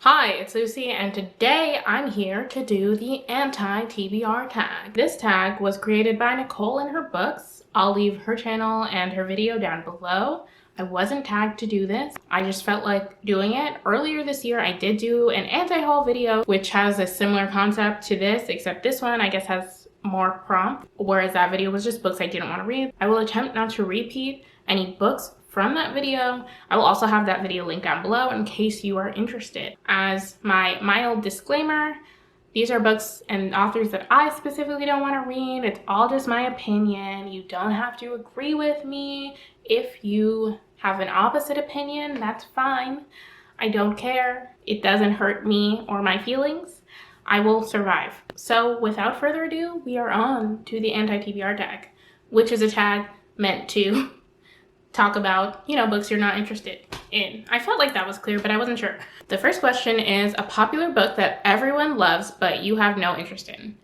Hi, it's Lucy, and today I'm here to do the Anti TBR tag. This tag was created by Nicole in her books. I'll leave her channel and her video down below. I wasn't tagged to do this. I just felt like doing it. Earlier this year, I did do an anti-haul video, which has a similar concept to this, except this one, I guess, has more prompt, whereas that video was just books I didn't want to read. I will attempt not to repeat any books from that video. I will also have that video linked down below in case you are interested. As my mild disclaimer, these are books and authors that I specifically don't want to read. It's all just my opinion. You don't have to agree with me. If you have an opposite opinion, that's fine. I don't care. It doesn't hurt me or my feelings. I will survive. So without further ado, we are on to the Anti TBR tag, which is a tag meant to talk about, books you're not interested in. I felt like that was clear, but I wasn't sure. The first question is a popular book that everyone loves, but you have no interest in.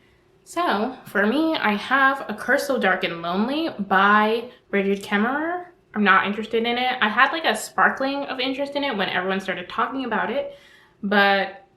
So for me, I have A Curse So Dark and Lonely by Bridget Kemmerer. I'm not interested in it. I had like a sparkling of interest in it when everyone started talking about it, but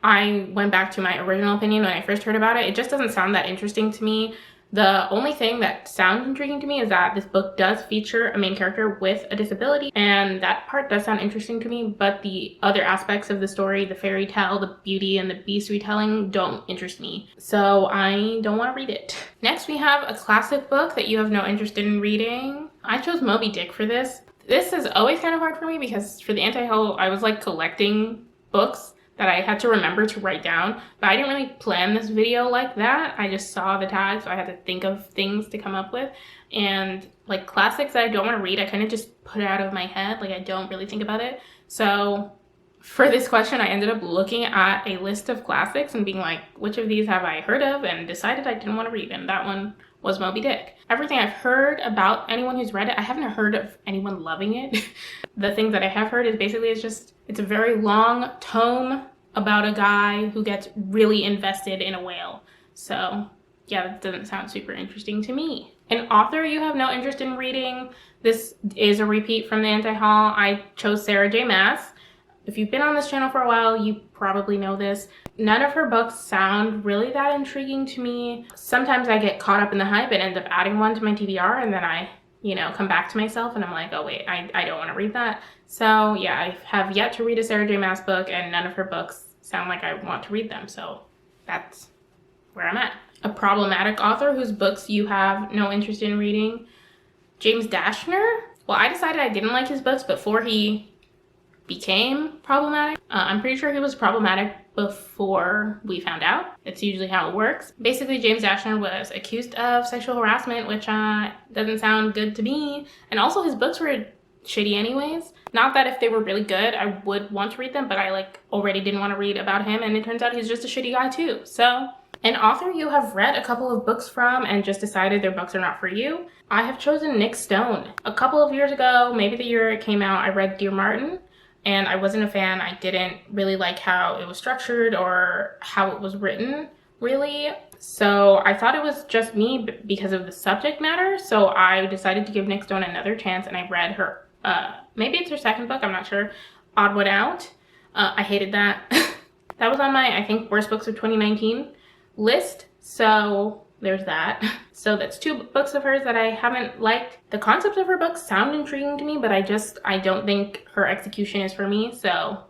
I went back to my original opinion when I first heard about it. It just doesn't sound that interesting to me. The only thing that sounds intriguing to me is that this book does feature a main character with a disability, and that part does sound interesting to me, but the other aspects of the story, the fairy tale, the Beauty and the Beast retelling, don't interest me. So I don't want to read it. Next, we have a classic book that you have no interest in reading. I chose Moby Dick for this. This is always kind of hard for me because for the anti-haul, I was like collecting books that I had to remember to write down, but I didn't really plan this video like that. I just saw the tag, so I had to think of things to come up with. And like classics that I don't want to read, I kind of just put it out of my head. Like I don't really think about it. So for this question, I ended up looking at a list of classics and being like, which of these have I heard of, and decided I didn't want to read, and that one was Moby Dick. Everything I've heard about anyone who's read it, I haven't heard of anyone loving it. The things that I have heard is basically it's a very long tome about a guy who gets really invested in a whale. So yeah, that doesn't sound super interesting to me. An author you have no interest in reading. This is a repeat from the anti-haul. I chose Sarah J. Maas. If you've been on this channel for a while, you probably know this. None of her books sound really that intriguing to me. Sometimes I get caught up in the hype and end up adding one to my TBR, and then I come back to myself and I'm like, oh wait, I don't want to read that. So yeah, I have yet to read a Sarah J. Maas book, and none of her books sound like I want to read them. So that's where I'm at. A problematic author whose books you have no interest in reading. James Dashner. Well, I decided I didn't like his books before he became problematic. I'm pretty sure he was problematic before we found out. It's usually how it works. Basically, James Dashner was accused of sexual harassment, which doesn't sound good to me. And also his books were shitty anyways. Not that if they were really good, I would want to read them, but I already didn't want to read about him, and it turns out he's just a shitty guy too. So an author you have read a couple of books from and just decided their books are not for you. I have chosen Nick Stone. A couple of years ago, maybe the year it came out, I read Dear Martin, and I wasn't a fan. I didn't really like how it was structured or how it was written, really. So I thought it was just me because of the subject matter. So I decided to give Nick Stone another chance, and I read her, maybe it's her second book, I'm not sure, Odd One Out. I hated that. That was on my, I think, worst books of 2019 list. So there's that. So that's two books of hers that I haven't liked. The concepts of her books sound intriguing to me, but I don't think her execution is for me. So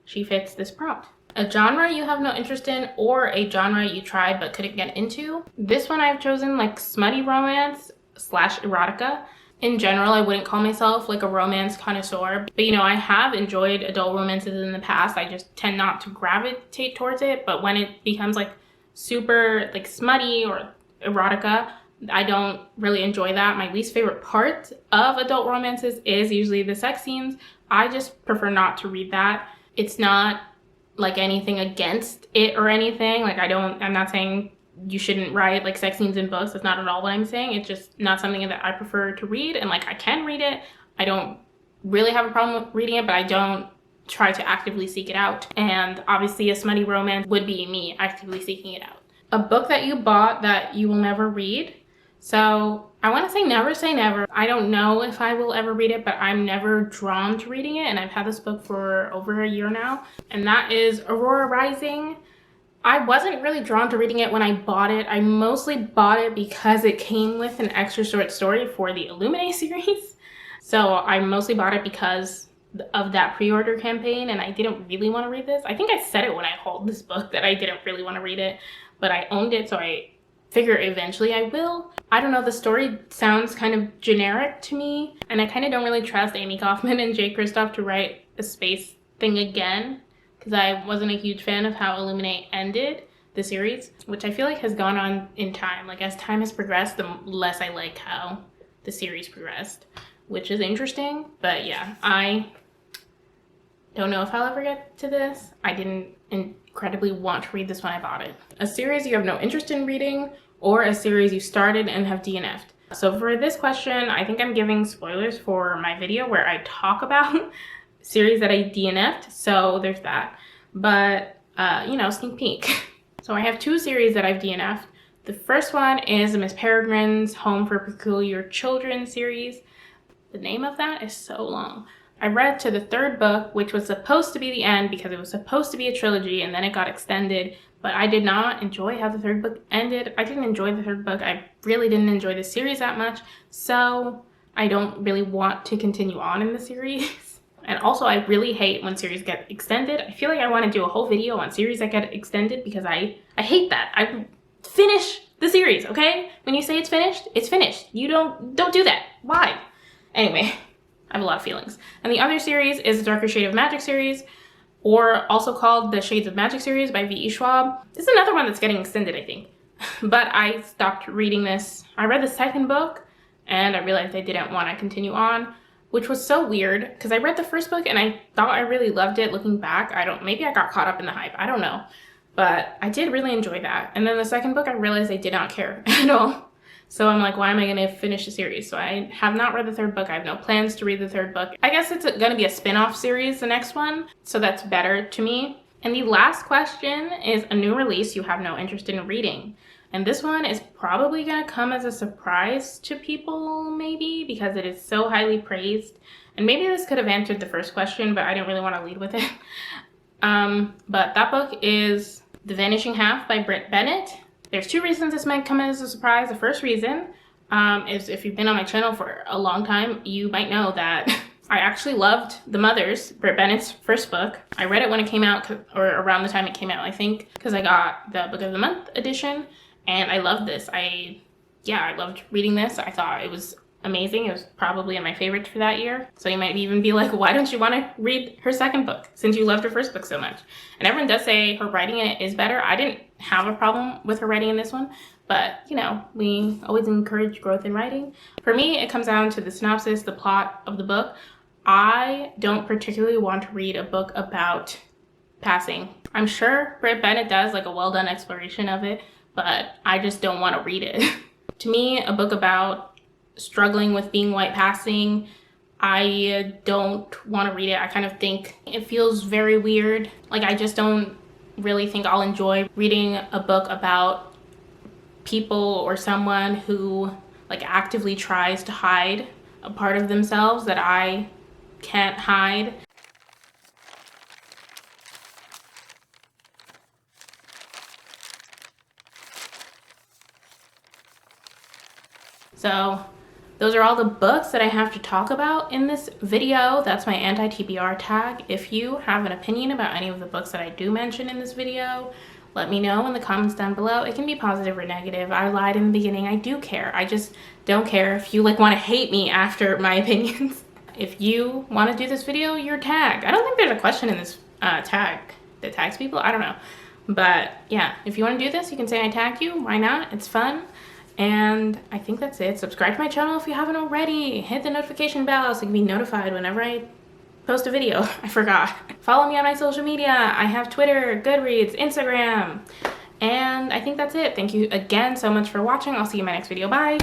she fits this prompt. A genre you have no interest in, or a genre you tried but couldn't get into. This one I've chosen smutty romance / erotica. In general, I wouldn't call myself a romance connoisseur, but I have enjoyed adult romances in the past. I just tend not to gravitate towards it, but when it becomes super smutty or erotica, I don't really enjoy that. My least favorite part of adult romances is usually the sex scenes. I just prefer not to read that. It's not anything against it or anything. I'm not saying you shouldn't write sex scenes in books. That's not at all what I'm saying. It's just not something that I prefer to read, and I can read it. I don't really have a problem with reading it, but I don't try to actively seek it out. And obviously a smutty romance would be me actively seeking it out. A book that you bought that you will never read. So I want to say never. I don't know if I will ever read it, but I'm never drawn to reading it, and I've had this book for over a year now, and that is Aurora Rising. I wasn't really drawn to reading it when I bought it. I mostly bought it because it came with an extra short story for the Illuminate series. So I mostly bought it because of that pre-order campaign, and I didn't really want to read this. I think I said it when I hauled this book that I didn't really want to read it, but I owned it, so I figure eventually I will. I don't know, the story sounds kind of generic to me, and I kind of don't really trust Amy Kaufman and Jay Kristoff to write a space thing again, because I wasn't a huge fan of how Illuminate ended the series, which I feel like has gone on in time. Like, as time has progressed, the less I like how the series progressed, which is interesting. But yeah, I don't know if I'll ever get to this. I didn't incredibly want to read this when I bought it. A series you have no interest in reading, or a series you started and have DNF'd. So for this question, I think I'm giving spoilers for my video where I talk about series that I DNF'd, so there's that. But, you know, sneak peek. So I have 2 series that I've DNF'd. The first one is Miss Peregrine's Home for Peculiar Children series. The name of that is so long. I read to the 3rd book, which was supposed to be the end because it was supposed to be a trilogy, and then it got extended, but I did not enjoy how the 3rd book ended. I didn't enjoy the 3rd book. I really didn't enjoy the series that much, so I don't really want to continue on in the series. And also, I really hate when series get extended. I feel like I want to do a whole video on series that get extended because I hate that. I finish the series, okay? When you say it's finished, it's finished. You don't do that. Why? Anyway, I have a lot of feelings. And the other series is the Darker Shade of Magic series, or also called the Shades of Magic series by V.E. Schwab. This is another one that's getting extended, I think. But I stopped reading this. I read the 2nd book, and I realized I didn't want to continue on, which was so weird because I read the 1st book and I thought I really loved it. Looking back, maybe I got caught up in the hype. I don't know. But I did really enjoy that. And then the 2nd book, I realized I did not care at all. So I'm like, why am I going to finish the series? So I have not read the 3rd book. I have no plans to read the 3rd book. I guess it's going to be a spin-off series, the next one. So that's better to me. And the last question is a new release you have no interest in reading. And this one is probably going to come as a surprise to people, maybe, because it is so highly praised. And maybe this could have answered the first question, but I didn't really want to lead with it. But that book is The Vanishing Half by Britt Bennett. There's 2 reasons this might come as a surprise. The first reason is, if you've been on my channel for a long time, you might know that I actually loved The Mothers, Britt Bennett's first book. I read it when it came out, or around the time it came out, I think, because I got the Book of the Month edition, and I loved this. I loved reading this. I thought it was amazing. It was probably in my favorites for that year. So you might even be like, why don't you want to read her 2nd book since you loved her 1st book so much? And everyone does say her writing in it is better. I didn't have a problem with her writing in this one, but you know, we always encourage growth in writing. For me, it comes down to the synopsis, the plot of the book. I don't particularly want to read a book about passing. I'm sure Britt Bennett does like a well-done exploration of it, but I just don't want to read it. To me, a book about struggling with being white passing, I don't want to read it. I kind of think it feels very weird. Like, I just don't really think I'll enjoy reading a book about people or someone who like actively tries to hide a part of themselves that I can't hide. So those are all the books that I have to talk about in this video. That's my Anti TBR tag. If you have an opinion about any of the books that I do mention in this video, let me know in the comments down below. It can be positive or negative. I lied in the beginning. I do care. I just don't care if you like want to hate me after my opinions. If you want to do this video, you're tagged. I don't think there's a question in this tag that tags people. I don't know. But yeah, if you want to do this, you can say I tagged you. Why not? It's fun. And I think that's it. Subscribe to my channel if you haven't already. Hit the notification bell so you can be notified whenever I post a video. I forgot. Follow me on my social media. I have Twitter, Goodreads, Instagram. And I think that's it. Thank you again so much for watching. I'll see you in my next video. Bye.